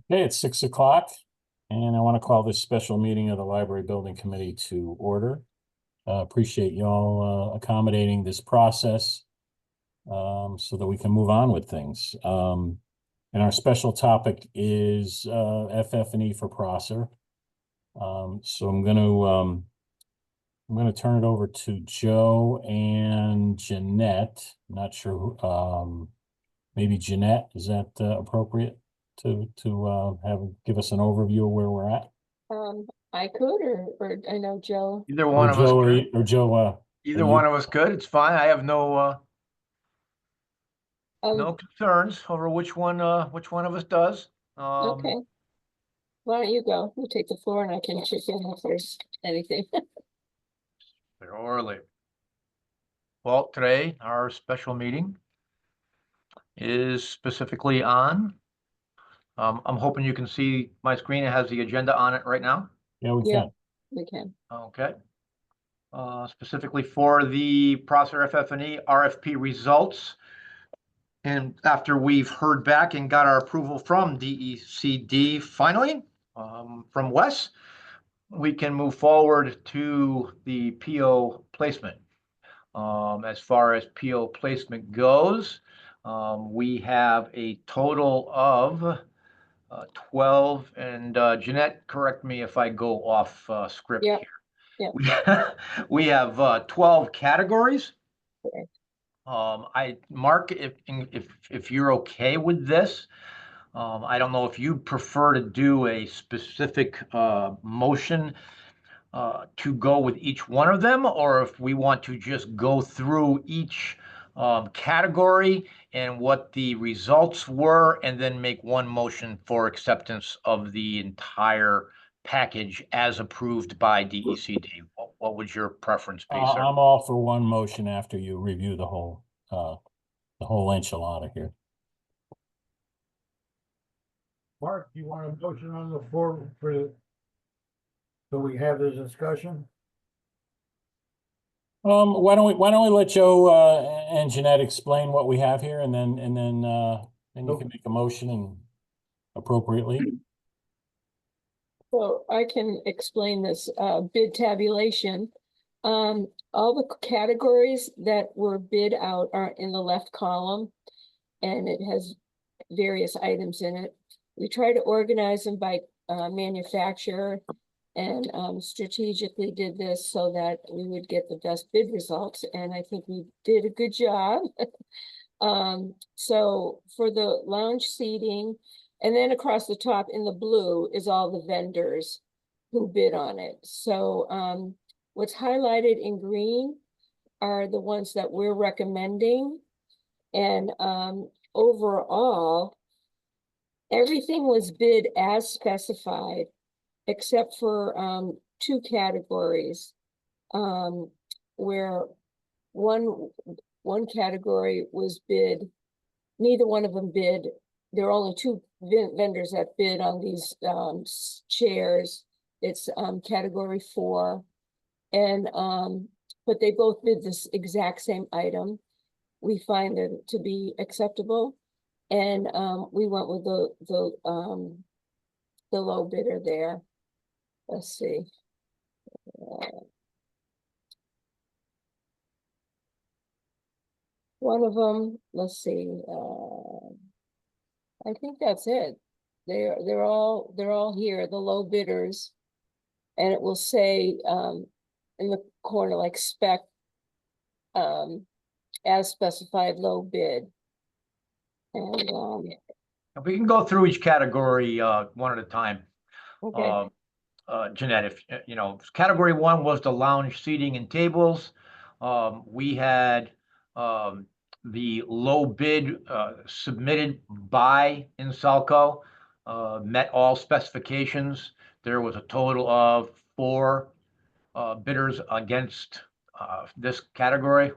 Okay, it's 6 o'clock, and I want to call this special meeting of the Library Building Committee to order. Appreciate y'all accommodating this process so that we can move on with things. And our special topic is FF&E for Prosser. So I'm gonna turn it over to Joe and Jeanette. I'm not sure who, maybe Jeanette, is that appropriate to give us an overview of where we're at? I could, or I know Joe. Either one of us could. Or Joe, Either one of us could. It's fine. I have no Oh, concerns over which one of us does. okay. Why don't you go? You take the floor and I can chip in if there's anything. Early. Well, today our special meeting is specifically on. I'm hoping you can see my screen. It has the agenda on it right now. Yeah, we Yeah, can. we can. Okay. Specifically for the Prosser FF&E RFP results. And after we've heard back and got our approval from DECD finally, from Wes, we can move forward to the PO placement. As far as PO placement goes, we have a total of 12, and Jeanette, correct me if I go off script Yep. here. Yep. We have 12 categories. Okay. Mark, if you're okay with this, I don't know if you prefer to do a specific motion to go with each one of them, or if we want to just go through each category and what the results were, and then make one motion for acceptance of the entire package as approved by DECD. What would your preference be, sir? I'm all for one motion after you review the whole enchilada here. Mark, you want a motion on the floor so we have this discussion? Why don't we let Joe and Jeanette explain what we have here, and then you can make a motion and appropriately. So I can explain this bid tabulation. All the categories that were bid out are in the left column, and it has various items in it. We try to organize them by manufacturer, and strategically did this so that we would get the best bid results, and I think we did a good job. So for the lounge seating, and then across the top in the blue is all the vendors who bid on it. So what's highlighted in green are the ones that we're recommending. And overall, everything was bid as specified, except for two categories, where one category was bid, neither one of them bid. There are only two vendors that bid on these chairs. It's category 4, and but they both bid this exact same item. We find them to be acceptable, and we went with the low bidder there. Let's see. One of them, let's see. I think that's it. They're all here, the low bidders, and it will say in the corner like spec as specified low bid. And we can go through each category one at a time. okay. Jeanette, if category 1 was the lounge seating and tables. We had the low bid submitted by Insalco, met all specifications. There was a total of 4 bidders against this category.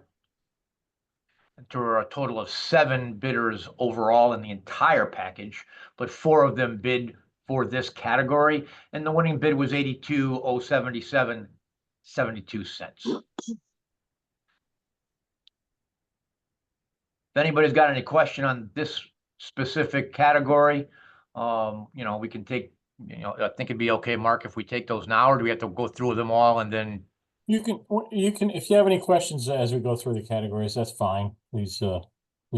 There were a total of 7 bidders overall in the entire package, but 4 of them bid for this category, and the winning bid was $82,077.72. If anybody's got any question on this specific category, You know, we can take, you know, I think it'd be okay, Mark, if we take those now, or do we have to go through them all and then? You can, if you have any questions as we go through the categories, that's fine. Please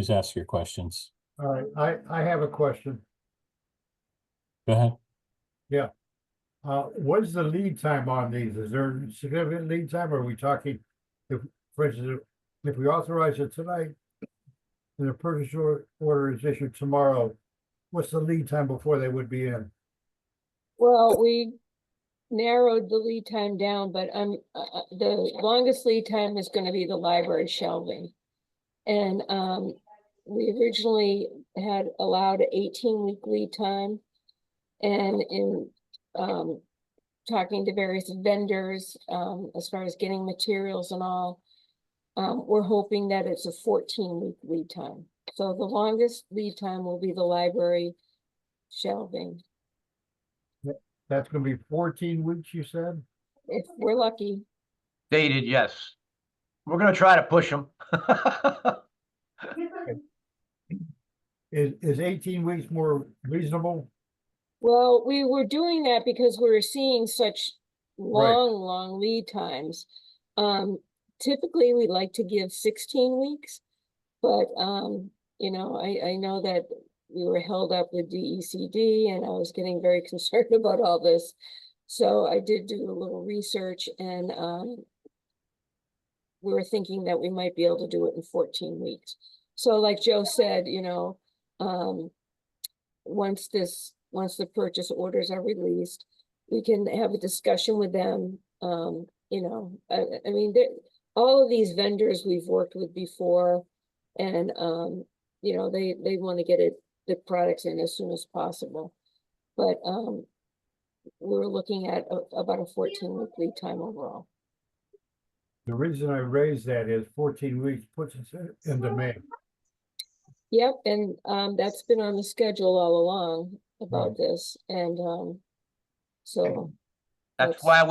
ask your questions. All right, I have a question. Go ahead. Yeah. What's the lead time on these? Is there significant lead time? Or are we talking, if, for instance, if we authorize it tonight and the purchase order is issued tomorrow, what's the lead time before they would be in? Well, we narrowed the lead time down, but the longest lead time is gonna be the library shelving. And we originally had allowed an 18-week lead time. And in talking to various vendors, as far as getting materials and all, we're hoping that it's a 14-week lead time. So the longest lead time will be the library shelving, That's gonna be 14 weeks, you said? if we're lucky. Dated, yes. We're gonna try to push them. Is 18 weeks more reasonable? Well, we were doing that because we were seeing such Right. long lead times. Typically, we like to give 16 weeks, but you know, I know that we were held up with DECD, and I was getting very concerned about all this. So I did do a little research, and we were thinking that we might be able to do it in 14 weeks. So like Joe said, you know, once the purchase orders are released, we can have a discussion with them. You know, I mean, all of these vendors we've worked with before, and you know, they want to get the products in as soon as possible. But we're looking at about a 14-week lead time overall. The reason I raised that is 14 weeks puts us in demand. Yep, and that's been on the schedule all along about this, and so That's why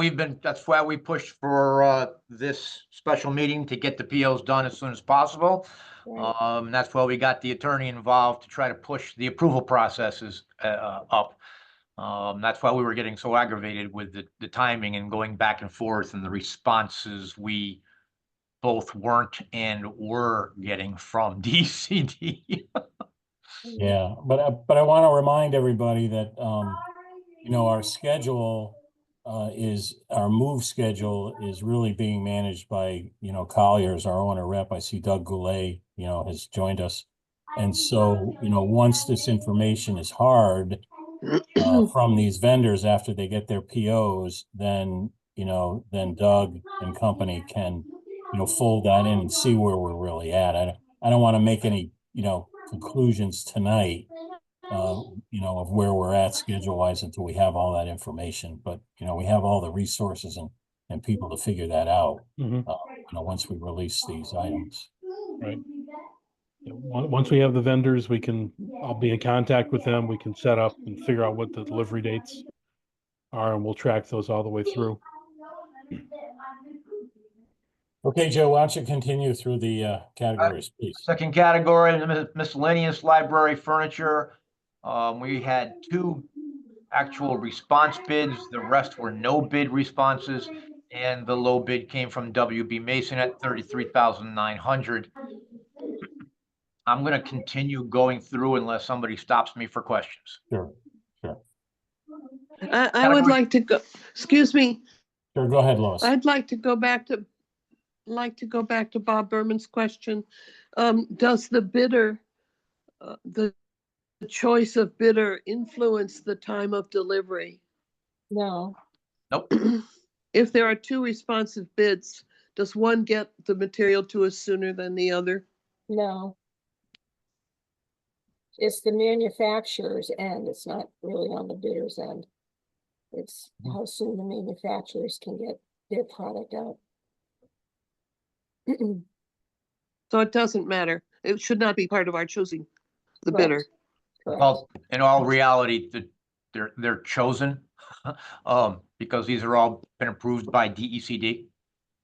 we pushed for this special meeting to get the POs done as soon as possible. right. That's why we got the attorney involved to try to push the approval processes up. That's why we were getting so aggravated with the timing and going back and forth and the responses we both weren't and were getting from DCD. Yeah, but I want to remind everybody that you know, our schedule our move schedule is really being managed by, you know, Collier's, our owner rep. I see Doug Goulet, you know, has joined us. And so, you know, once this information is hard from these vendors after they get their POs, then, you know, then Doug and company can, you know, fold that in and see where we're really at. I don't want to make any, you know, conclusions tonight, you know, of where we're at schedule wise until we have all that information. But, you know, we have all the resources and people to figure that out, you know, once we release these items. Right. Yeah, once we have the vendors, I'll be in contact with them. We can set up and figure out what the delivery dates are, and we'll track those all the way through. Okay, Joe, why don't you continue through the categories, please? Second category, miscellaneous library furniture. We had 2 actual response bids. The rest were no bid responses, and the low bid came from WB Mason at $33,900. I'm going to continue going through unless somebody stops me for questions. Sure, sure. I would like to go, excuse me, Sure, go ahead, Lois. I'd like to go back to Bob Berman's question. Does the bidder, the choice of bidder influence the time of delivery? No, Nope. If there are 2 responsive bids, does one get the material to us sooner than the other? no. It's the manufacturer's end. It's not really on the bidder's end. It's how soon the manufacturers can get their product out. So it doesn't matter. It should not be part of our choosing the Correct. bidder. Correct. Well, in all reality, they're chosen because these are all been approved by DECD,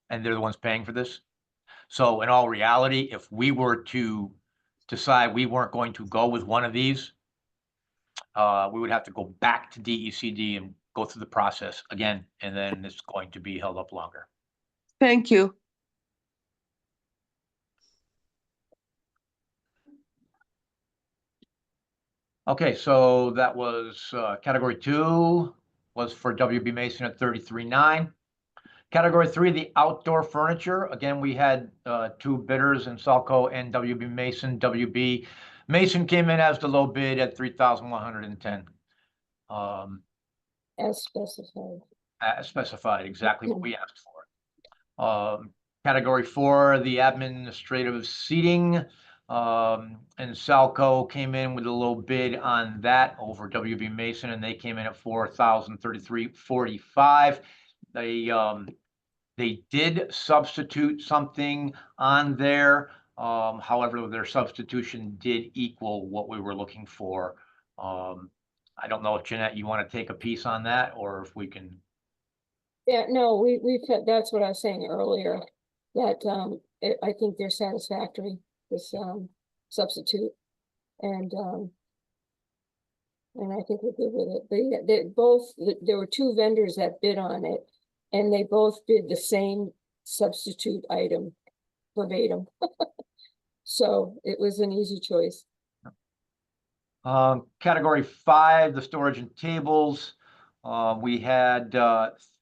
and they're the ones paying for this. So in all reality, if we were to decide we weren't going to go with one of these, we would have to go back to DECD and go through the process again, and then it's going to be held up longer. Thank you. Okay, so that was category 2 was for WB Mason at 33.9. Category 3, the outdoor furniture. Again, we had 2 bidders in Salco and WB Mason. WB Mason came in as the low bid at 3,110. As specified. As specified, exactly what we asked for. Category 4, the administrative seating. And Salco came in with a low bid on that over WB Mason, and they came in at 4,033.45. They did substitute something on there. However, their substitution did equal what we were looking for. I don't know if Jeanette, you want to take a piece on that, or if we can. Yeah, no, we've had, that's what I was saying earlier, that, I think they're satisfactory, this, substitute. And I think we're good with it. There were 2 vendors that bid on it, and they both bid the same substitute item verbatim. So it was an easy choice. Category 5, the storage and tables. We had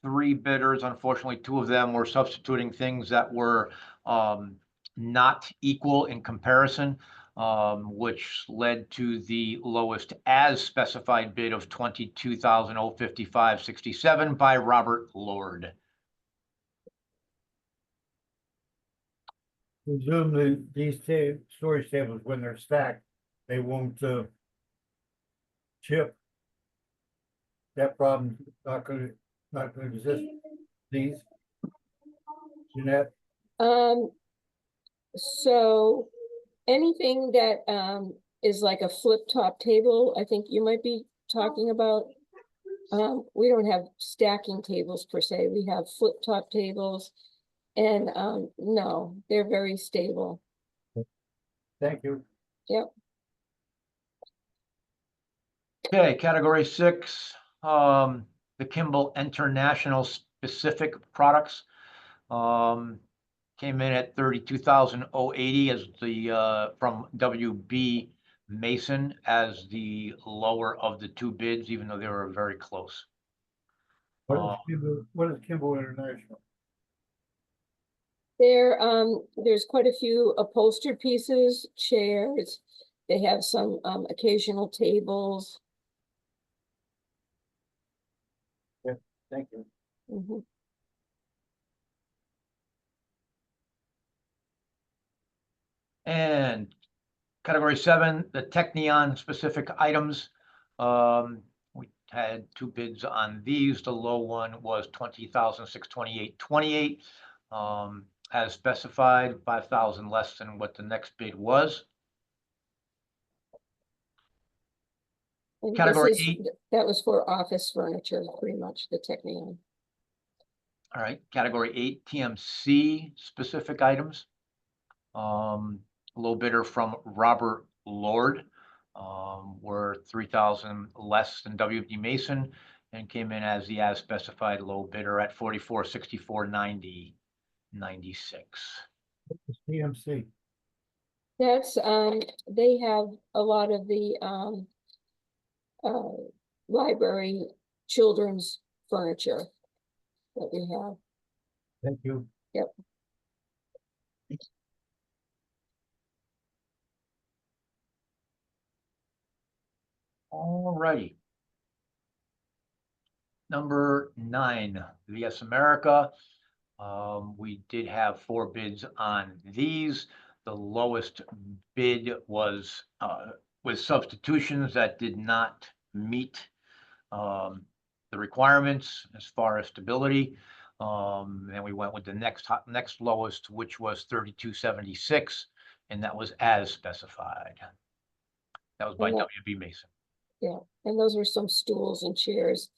3 bidders. Unfortunately, 2 of them were substituting things that were not equal in comparison, which led to the lowest as specified bid of $22,055.67 by Robert Lord. Presumably, these storage tables, when they're stacked, they won't chip. That problem not gonna exist. These, Jeanette, So anything that, is like a flip top table, I think you might be talking about. We don't have stacking tables per se. We have flip top tables. And, no, they're very stable. thank you. Yep. Okay, category 6, the Kimball International specific products. Came in at 32,080 as the from WB Mason as the lower of the 2 bids, even though they were very close. What is Kimball International? There's quite a few upholstered pieces, chairs. They have some, occasional tables. Thank you. Mhm. And category 7, the Technion specific items. We had 2 bids on these. The low one was $20,628.28. As specified, 5,000 less than what the next bid was. And Category this is- 8. That was for office furniture, pretty much, the Technion. All right, category 8, TMC specific items. Low bidder from Robert Lord, were 3,000 less than WB Mason, and came in as the as specified low bidder at 44.64.96. It's PMC. That's, they have a lot of the, library children's furniture that we have. Thank you. Yep. All righty. Number 9, VS America. We did have 4 bids on these. The lowest bid was with substitutions that did not meet the requirements as far as stability. And we went with the next lowest, which was 32.76, and that was as specified. That was by And that- WB Mason. Yeah, and those were some stools and chairs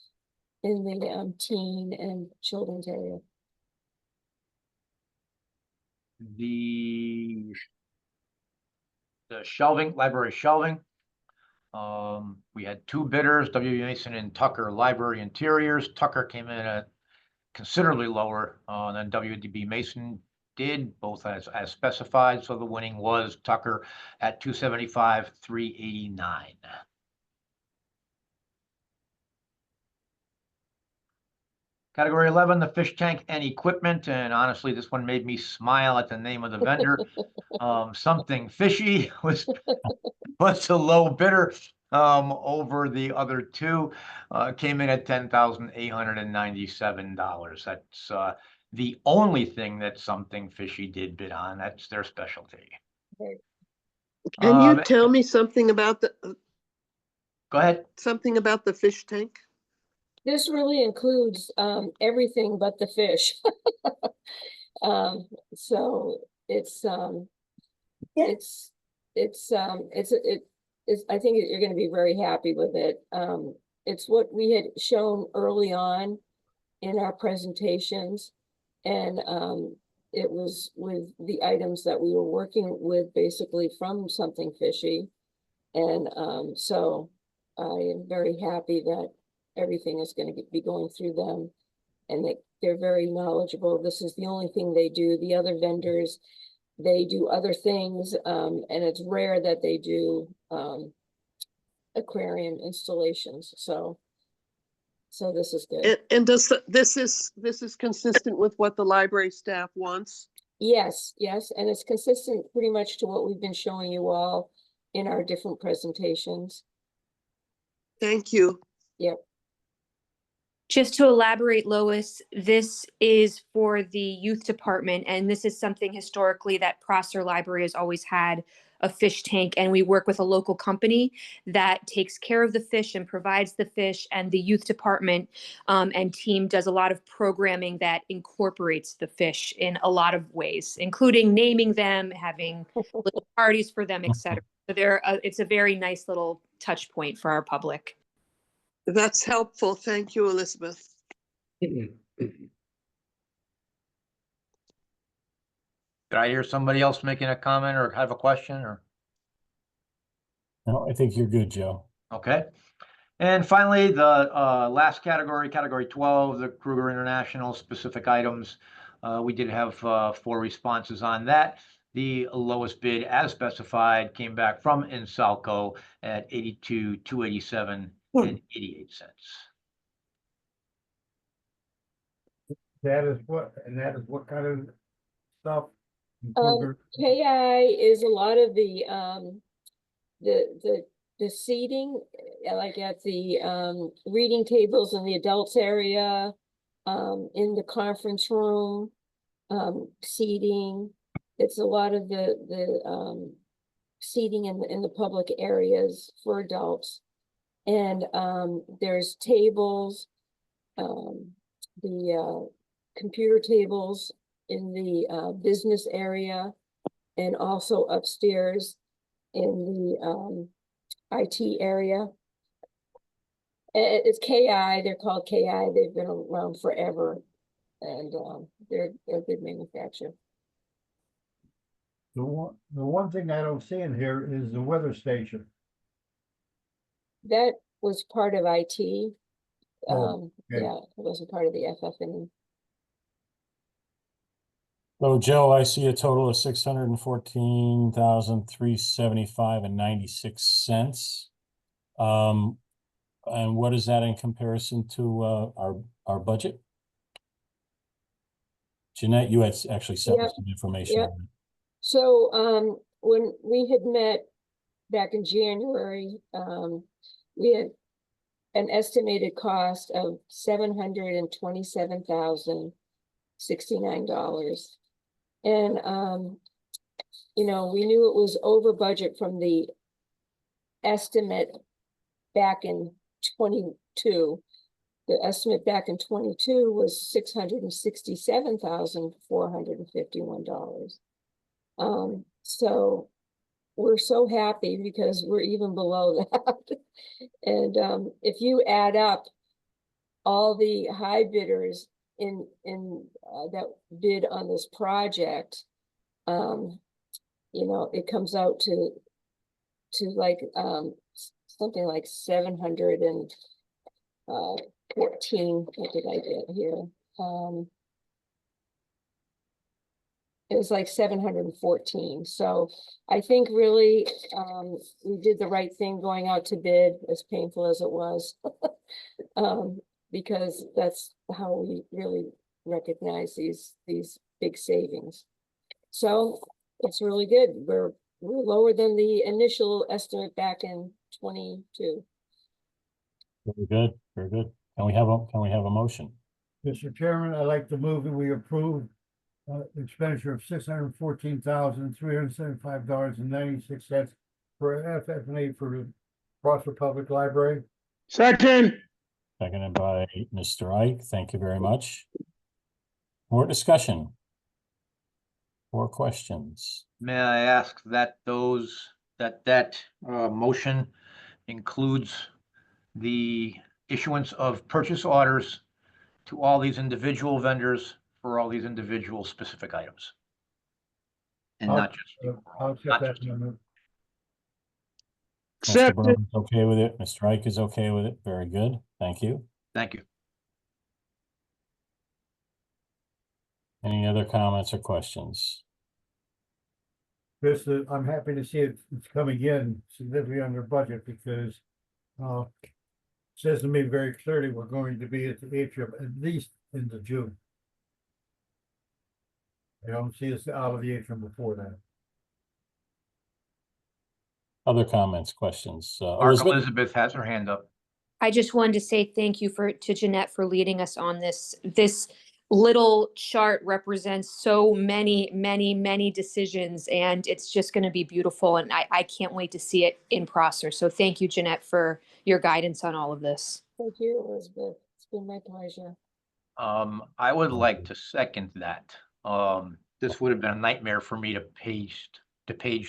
in the, teen and children's area. The shelving, library shelving. We had two bidders, W. Mason and Tucker Library Interiors. Tucker came in at considerably lower than WDB Mason did, both as specified. So the winning was Tucker at $275,389. Category 11, the fish tank and equipment. And honestly, this one made me smile at the name of the vendor. Something Fishy was a low bidder over the other two. Came in at $10,897. That's the only thing that Something Fishy did bid on. That's their specialty. Can you tell me something about Go ahead. something about the fish tank? This really includes everything but the fish. So it's I think you're going to be very happy with it. It's what we had shown early on in our presentations, and it was with the items that we were working with basically from Something Fishy. And so I am very happy that everything is going to be going through them, and they're very knowledgeable. This is the only thing they do. The other vendors, they do other things, and it's rare that they do aquarium installations. So this is good. And this is consistent with what the library staff wants? Yes, and it's consistent pretty much to what we've been showing you all in our different presentations. Thank you. Yep. Just to elaborate, Lois, this is for the youth department, and this is something historically that Prosser Library has always had, a fish tank, and we work with a local company that takes care of the fish and provides the fish, and the youth department and team does a lot of programming that incorporates the fish in a lot of ways, including naming them, having little parties for them, etc. So it's a very nice little touch point for our public. That's helpful. Thank you, Elizabeth. Did I hear somebody else making a comment or have a question or? No, I think you're good, Joe. Okay. And finally, the last category, category 12, the Kruger International specific items. We did have 4 responses on that. The lowest bid as specified came back from Insalco at $82,287.88. That is what kind of stuff? KI is a lot of the seating, like at the reading tables in the adults area, in the conference room, seating. It's a lot of the seating in the public areas for adults. And there's tables, the computer tables in the business area, and also upstairs in the IT area. It's KI, they're called KI, they've been around forever, and they're a good manufacturer. The one thing I don't see in here is the weather station. That was part of IT. Okay. Yeah, it wasn't part of the FF&E. So Joe, I see a total of $614,375.96. And what is that in comparison to our budget? Jeanette, you had actually sent me some information. Yep. So when we had met back in January, we had an estimated cost of $727,069. And you know, we knew it was over budget from the estimate back in 22. The estimate back in 22 was $667,451. So we're so happy because we're even below that. And if you add up all the high bidders in that bid on this project, you know, it comes out to like something like 714, what did I get here? It was like 714, so I think really, we did the right thing going out to bid, as painful as it was. Because that's how we really recognize these big savings. So it's really good. We're lower than the initial estimate back in 22. Very good, very good. Can we have a motion? Mr. Chairman, I'd like to move that we approve expenditure of $614,375.96 for FF&E for the Prosper Public Library. Second. Seconded by Mr. Ike. Thank you very much. More discussion? More questions? May I ask that that motion includes the issuance of purchase orders to all these individual vendors for all these individual specific items? And not just. I'll not accept that just- amendment. Mr. Accepted. Berman's okay with it. Mr. Ike is okay with it. Very good. Thank you. Thank you. Any other comments or questions? Chris, I'm happy to see it's coming in significantly under budget because it says to me very clearly we're going to be at the atrium at least into June. I don't see us out of the atrium before that. Other comments, questions? Mark, Elizabeth has her hand up. I just wanted to say thank you to Jeanette for leading us on this. This little chart represents so many, many, many decisions, and it's just going to be beautiful. And I can't wait to see it in Prosser. So thank you, Jeanette, for your guidance on all of this. Thank you, Elizabeth. It's been my pleasure. I would like to second that. This would have been a nightmare for me to page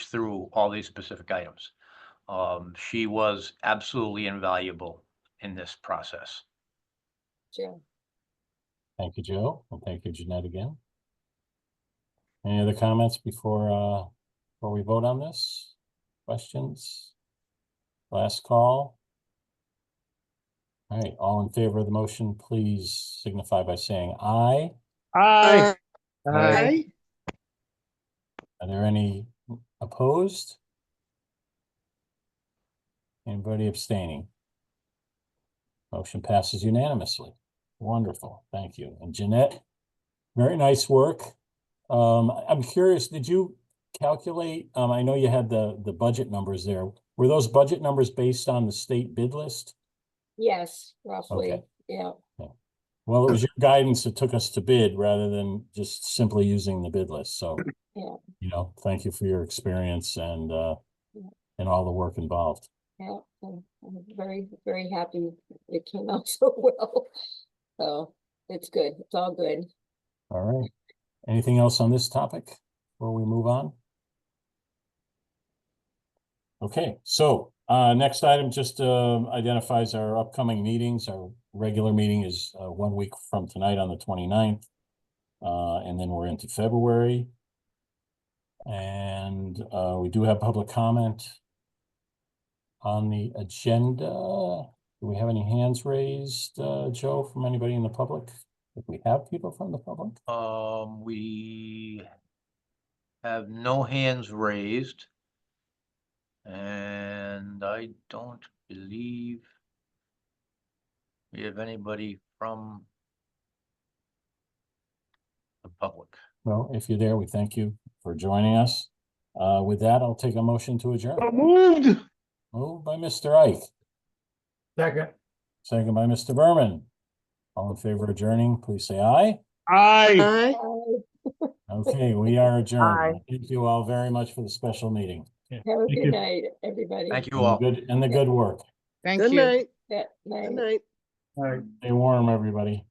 through all these specific items. She was absolutely invaluable in this process. Joe. Thank you, Joe, and thank you, Jeanette, again. Any other comments before we vote on this? Questions? Last call. All right, all in favor of the motion, please signify by saying aye. Aye. Aye. Are there any opposed? Anybody abstaining? Motion passes unanimously. Wonderful, thank you. And Jeanette, very nice work. I'm curious, did you calculate, I know you had the budget numbers there. Were those budget numbers based on the state bid list? Yes, roughly, Okay. yeah. Well, it was your guidance that took us to bid rather than just simply using the bid list. So, Yeah. Thank you for your experience and all the work involved. Yeah, I'm very, very happy it came out so well. So it's good. It's all good. All right. Anything else on this topic before we move on? Okay, so next item just identifies our upcoming meetings. Our regular meeting is 1 week from tonight on the 29th. And then we're into February. And we do have public comment on the agenda. Do we have any hands raised, Joe, from anybody in the public? If we have people from the public? We have no hands raised. And I don't believe we have anybody from the public. Well, if you're there, we thank you for joining us. With that, I'll take a motion to adjourn. So moved. Moved by Mr. Ike, Second. second by Mr. Berman. All in favor of adjourning, please say aye. Aye. Bye. Okay, we are adjourned. Aye. Thank you all very much for the special meeting. Have a Thank good you. night, everybody. Thank you And all. the good work. Good night. Yeah, Good night. night. All right. Stay warm, everybody.